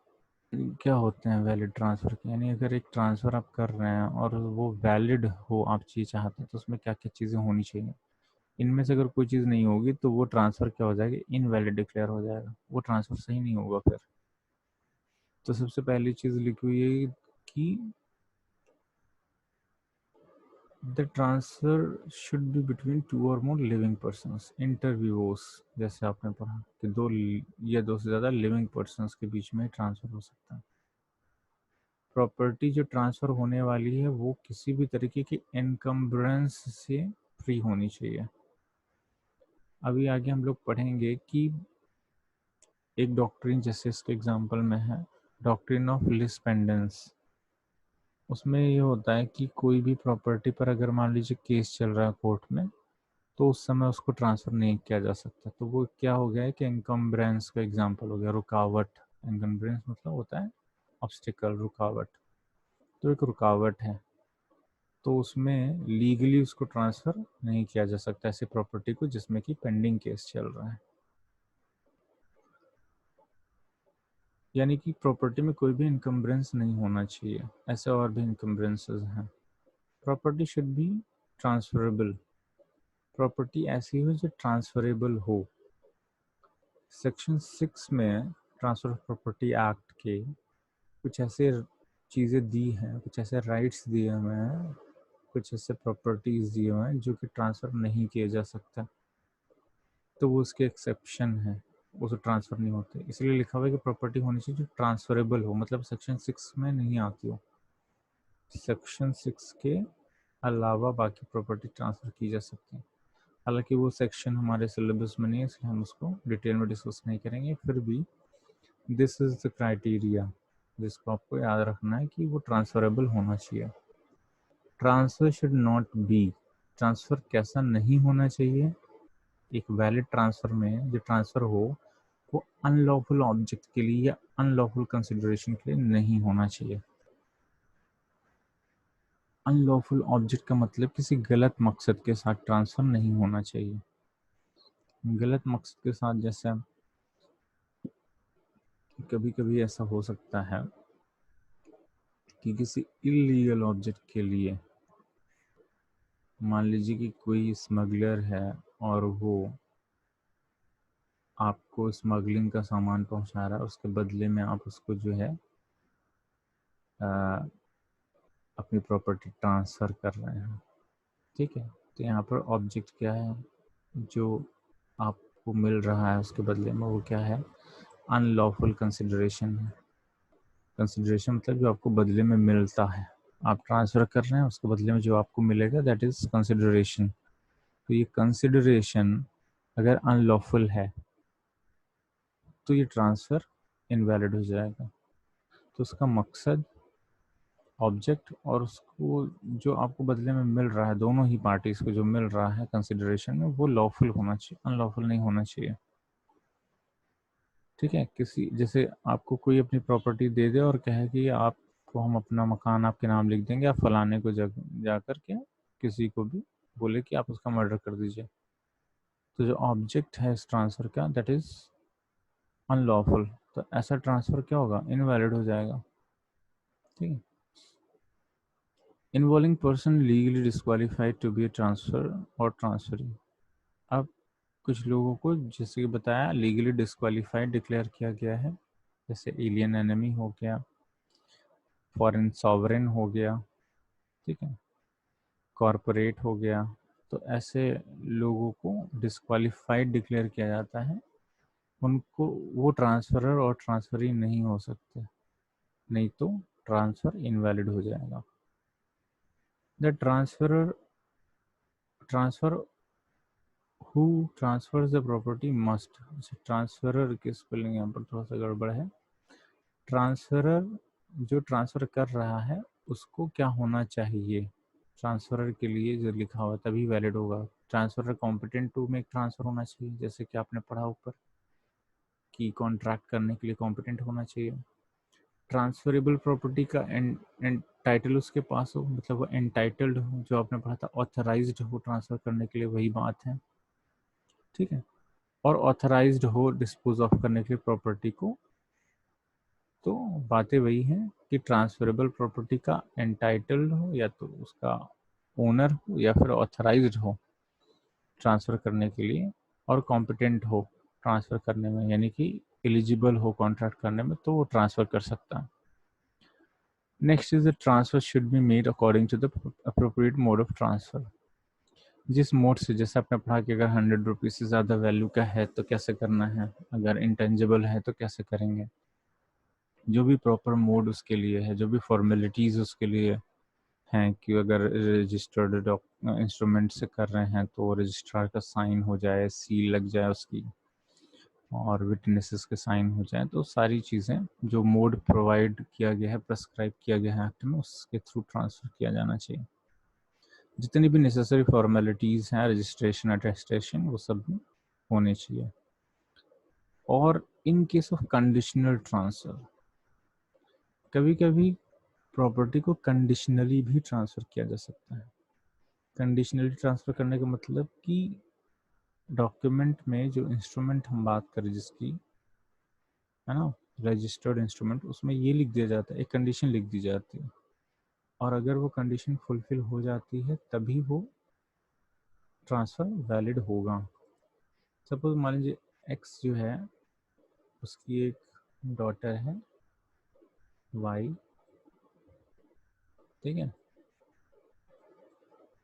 क्या होते हैं वैलिड ट्रांसफ़र के, यानी अगर एक ट्रांसफ़र आप कर रहे हैं और वो वैलिड हो, आप चीज़ चाहते हैं, तो उसमें क्या क्या चीज़ें होनी चाहिए। इनमें से अगर कोई चीज़ नहीं होगी तो वो ट्रांसफ़र क्या हो जाएगा, इनवैलिड डिक्लेयर हो जाएगा, वो ट्रांसफ़र सही नहीं होगा फिर। तो सबसे पहली चीज़ लिखी हुई है कि the transfer should be between 2 और मोर लिविंग पर्सन्स इंटरव्यूअर्स। जैसे आपने पढ़ा कि 2 या 2 से ज़्यादा लिविंग पर्सन्स के बीच में ट्रांसफ़र हो सकता है। प्रॉपर्टी जो ट्रांसफ़र होने वाली है वो किसी भी तरीके की एनकम्बरेंस से फ्री होनी चाहिए। अभी आगे हम लोग पढ़ेंगे कि एक डॉक्ट्रिन, जैसे इसके एग्जांपल में है डॉक्ट्रिन ऑफ लीज पेंडेंस। उसमें ये होता है कि कोई भी प्रॉपर्टी पर अगर मान लीजिए केस चल रहा है कोर्ट में, तो उस समय उसको ट्रांसफ़र नहीं किया जा सकता। तो वो क्या हो गया है कि एनकम्बरेंस का एग्जांपल हो गया, रुकावट। एनकम्बरेंस मतलब होता है ऑब्स्टिकल, रुकावट। तो एक रुकावट है, तो उसमें लीगली उसको ट्रांसफ़र नहीं किया जा सकता ऐसी प्रॉपर्टी को जिसमें कि पेंडिंग केस चल रहा है। यानी कि प्रॉपर्टी में कोई भी इनकम्बरेंस नहीं होना चाहिए। ऐसे और भी इनकम्बरेंसेस हैं। Property should be transferable. Property ऐसी हो जो ट्रांसफरेबल हो। सेक्शन 6 में ट्रांसफ़र ऑफ प्रॉपर्टी एक्ट के कुछ ऐसे चीज़ें दी हैं, कुछ ऐसे राइट्स दिए हुए हैं, कुछ ऐसे प्रॉपर्टीज़ दिए हुए हैं जो कि ट्रांसफ़र नहीं किए जा सकता। तो वो उसके एक्सेप्शन है, वो तो ट्रांसफ़र नहीं होते। इसलिए लिखा हुआ है कि प्रॉपर्टी होनी चाहिए जो ट्रांसफरेबल हो, मतलब सेक्शन 6 में नहीं आती हो। सेक्शन 6 के अलावा बाकी प्रॉपर्टी ट्रांसफ़र की जा सकती है। हालांकि वो सेक्शन हमारे सिलेबस में नहीं है, इसलिए हम उसको डिटेल में डिस्कस नहीं करेंगे। फिर भी दिस इज़ द क्राइटेरिया जिसको आपको याद रखना है कि वो ट्रांसफरेबल होना चाहिए। Transfer should not be, transfer कैसा नहीं होना चाहिए, एक वैलिड ट्रांसफ़र में जो ट्रांसफ़र हो वो अनलॉफुल ऑब्जेक्ट के लिए या अनलॉफुल कंसिडरेशन के लिए नहीं होना चाहिए। अनलॉफुल ऑब्जेक्ट का मतलब किसी गलत मकसद के साथ ट्रांसफ़र नहीं होना चाहिए। गलत मकसद के साथ जैसे कभी कभी ऐसा हो सकता है कि किसी इलीगल ऑब्जेक्ट के लिए, मान लीजिए कि कोई स्मगलर है और वो आपको स्मगलिंग का सामान पहुंचा रहा है, उसके बदले में आप उसको जो है अपनी प्रॉपर्टी ट्रांसफ़र कर रहे हैं। ठीक है, तो यहाँ पर ऑब्जेक्ट क्या है जो आपको मिल रहा है उसके बदले में, वो क्या है, अनलॉफुल कंसिडरेशन है। कंसिडरेशन मतलब जो आपको बदले में मिलता है, आप ट्रांसफ़र कर रहे हैं, उसके बदले में जो आपको मिलेगा दैट इज़ कंसिडरेशन। तो ये कंसिडरेशन अगर अनलॉफुल है तो ये ट्रांसफ़र इनवैलिड हो जाएगा। तो उसका मकसद, ऑब्जेक्ट और उसको जो आपको बदले में मिल रहा है, दोनों ही पार्टीज़ को जो मिल रहा है कंसिडरेशन में, वो लॉफुल होना चाहिए, अनलॉफुल नहीं होना चाहिए। ठीक है, किसी जैसे आपको कोई अपनी प्रॉपर्टी दे दे और कहे कि आपको हम अपना मकान आपके नाम लिख देंगे, आप फलाने को जा कर के किसी को भी बोले कि आप उसका मर्डर कर दीजिए, तो जो ऑब्जेक्ट है इस ट्रांसफ़र का दैट इज़ अनलॉफुल। तो ऐसा ट्रांसफ़र क्या होगा, इनवैलिड हो जाएगा। ठीक है, involving person legally disqualified to be a transfer और ट्रांसफरी। अब कुछ लोगों को जैसे कि बताया लीगली डिस्क्वालीफाइड डिक्लेयर किया गया है, जैसे एलियन एनिमी हो गया, फॉरेन सॉवरेन हो गया, ठीक है, कॉरपोरेट हो गया। तो ऐसे लोगों को डिस्क्वालीफाइड डिक्लेयर किया जाता है, उनको वो ट्रांसफरर और ट्रांसफरी नहीं हो सकते, नहीं तो ट्रांसफ़र इनवैलिड हो जाएगा। The transfer who transverse the property must, transferor की स्पेलिंग यहाँ पर थोड़ा सा गड़बड़ है। ट्रांसफरर जो ट्रांसफ़र कर रहा है उसको क्या होना चाहिए, ट्रांसफरर के लिए जो लिखा हुआ तभी वैलिड होगा। Transferor competent to make transfer होना चाहिए, जैसे कि आपने पढ़ा ऊपर कि कॉन्ट्रैक्ट करने के लिए कॉम्पिटेंट होना चाहिए। ट्रांसफरेबल प्रॉपर्टी का टाइटल उसके पास हो, मतलब वो एंटाइटल्ड हो, जो आपने पढ़ा था ऑथराइज्ड हो ट्रांसफ़र करने के लिए, वही बात है। ठीक है, और ऑथराइज्ड हो डिस्पोज ऑफ करने के लिए प्रॉपर्टी को। तो बातें वही हैं कि ट्रांसफरेबल प्रॉपर्टी का एंटाइटल्ड हो, या तो उसका ओनर हो, या फिर ऑथराइज्ड हो ट्रांसफ़र करने के लिए, और कॉम्पिटेंट हो ट्रांसफ़र करने में, यानी कि एलिजिबल हो कॉन्ट्रैक्ट करने में, तो वो ट्रांसफ़र कर सकता है। Next is the transfer should be made according to the appropriate mode of transfer. जिस मोड से, जैसे आपने पढ़ा कि अगर 100 रुपीज़ से ज़्यादा वैल्यू का है तो कैसे करना है, अगर इंटेंजिबल है तो कैसे करेंगे, जो भी प्रॉपर मोड उसके लिए है, जो भी फॉर्मेलिटीज़ उसके लिए हैं, कि अगर रजिस्टर्ड इंस्ट्रूमेंट से कर रहे हैं तो रजिस्ट्रार का साइन हो जाए, सील लग जाए उसकी, और विटनेसेस के साइन हो जाए, तो सारी चीज़ें जो मोड प्रोवाइड किया गया है, प्रेस्क्राइब किया गया है एक्ट में, उसके थ्रू ट्रांसफ़र किया जाना चाहिए। जितनी भी नेसेसरी फॉर्मेलिटीज़ हैं, रजिस्ट्रेशन, अटेस्टेशन, वो सब भी होने चाहिए। और in case of conditional transfer, कभी कभी प्रॉपर्टी को कंडीशनली भी ट्रांसफ़र किया जा सकता है। कंडीशनली ट्रांसफ़र करने का मतलब कि डॉक्यूमेंट में जो इंस्ट्रूमेंट हम बात करें जिसकी, है ना, रजिस्टर्ड इंस्ट्रूमेंट, उसमें ये लिख दिया जाता है, एक कंडीशन लिख दी जाती है, और अगर वो कंडीशन फुलफिल हो जाती है तभी वो ट्रांसफ़र वैलिड होगा। सपोज मान लीजिए एक्स जो है उसकी एक डॉटर है वाई, ठीक है,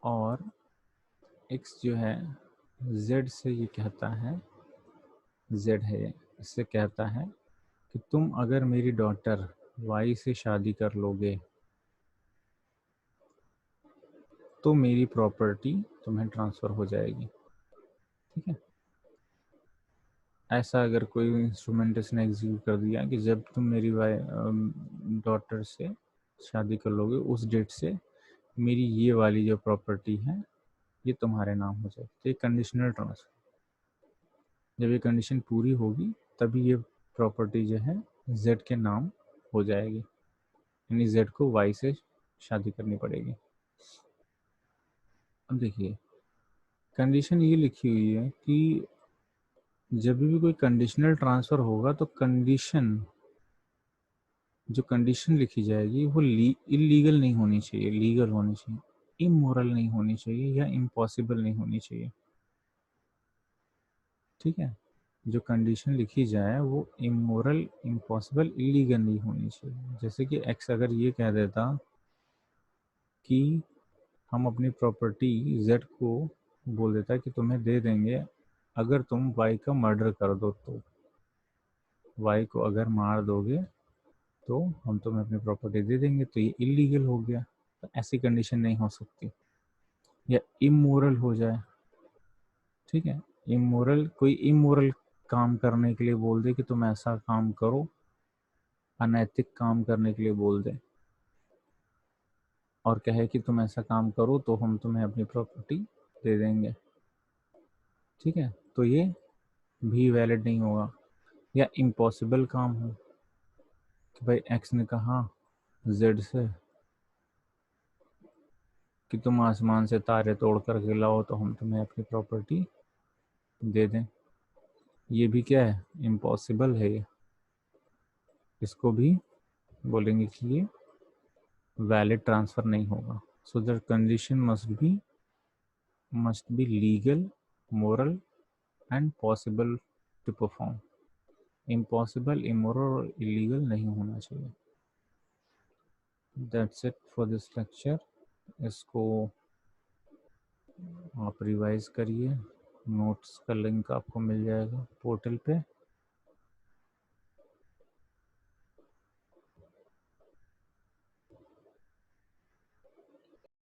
और एक्स जो है जेड से ये कहता है, जेड है इससे कहता है कि तुम अगर मेरी डॉटर वाई से शादी कर लोगे तो मेरी प्रॉपर्टी तुम्हें ट्रांसफ़र हो जाएगी। ठीक है, ऐसा अगर कोई इंस्ट्रूमेंट इसने एग्जीक्यूट कर दिया कि जब तुम मेरी डॉटर से शादी कर लोगे उस डेट से मेरी ये वाली जो प्रॉपर्टी है ये तुम्हारे नाम हो जाए, तो ये कंडीशनल ट्रांसफ़र, जब ये कंडीशन पूरी होगी तभी ये प्रॉपर्टी जो है जेड के नाम हो जाएगी, यानी जेड को वाई से शादी करनी पड़ेगी। अब देखिए कंडीशन ये लिखी हुई है कि जब भी कोई कंडीशनल ट्रांसफ़र होगा तो कंडीशन, जो कंडीशन लिखी जाएगी वो इलीगल नहीं होनी चाहिए, लीगल होनी चाहिए, इमोरल नहीं होनी चाहिए, या इम्पॉसिबल नहीं होनी चाहिए। ठीक है, जो कंडीशन लिखी जाए वो इमोरल, इम्पॉसिबल, इलीगल नहीं होनी चाहिए। जैसे कि एक्स अगर ये कह देता कि हम अपनी प्रॉपर्टी जेड को बोल देता कि तुम्हें दे देंगे अगर तुम वाई का मर्डर कर दो, तो वाई को अगर मार दोगे तो हम तुम्हें अपनी प्रॉपर्टी दे देंगे, तो ये इलीगल हो गया। तो ऐसी कंडीशन नहीं हो सकती। या इमोरल हो जाए, ठीक है, इमोरल, कोई इमोरल काम करने के लिए बोल दे कि तुम ऐसा काम करो, अनैतिक काम करने के लिए बोल दे और कहे कि तुम ऐसा काम करो तो हम तुम्हें अपनी प्रॉपर्टी दे देंगे, ठीक है, तो ये भी वैलिड नहीं होगा। या इम्पॉसिबल काम हो कि भाई एक्स ने कहा जेड से कि तुम आसमान से तारे तोड़ कर के लाओ तो हम तुम्हें अपनी प्रॉपर्टी दे दें, ये भी क्या है, इम्पॉसिबल है ये, इसको भी बोलेंगे कि ये वैलिड ट्रांसफ़र नहीं होगा। So the condition must be legal, moral and possible to perform. Impossible, immoral और इलीगल नहीं होना चाहिए। That's it for this lecture. इसको आप रिवाइज करिए, नोट्स का लिंक आपको मिल जाएगा पोर्टल पे।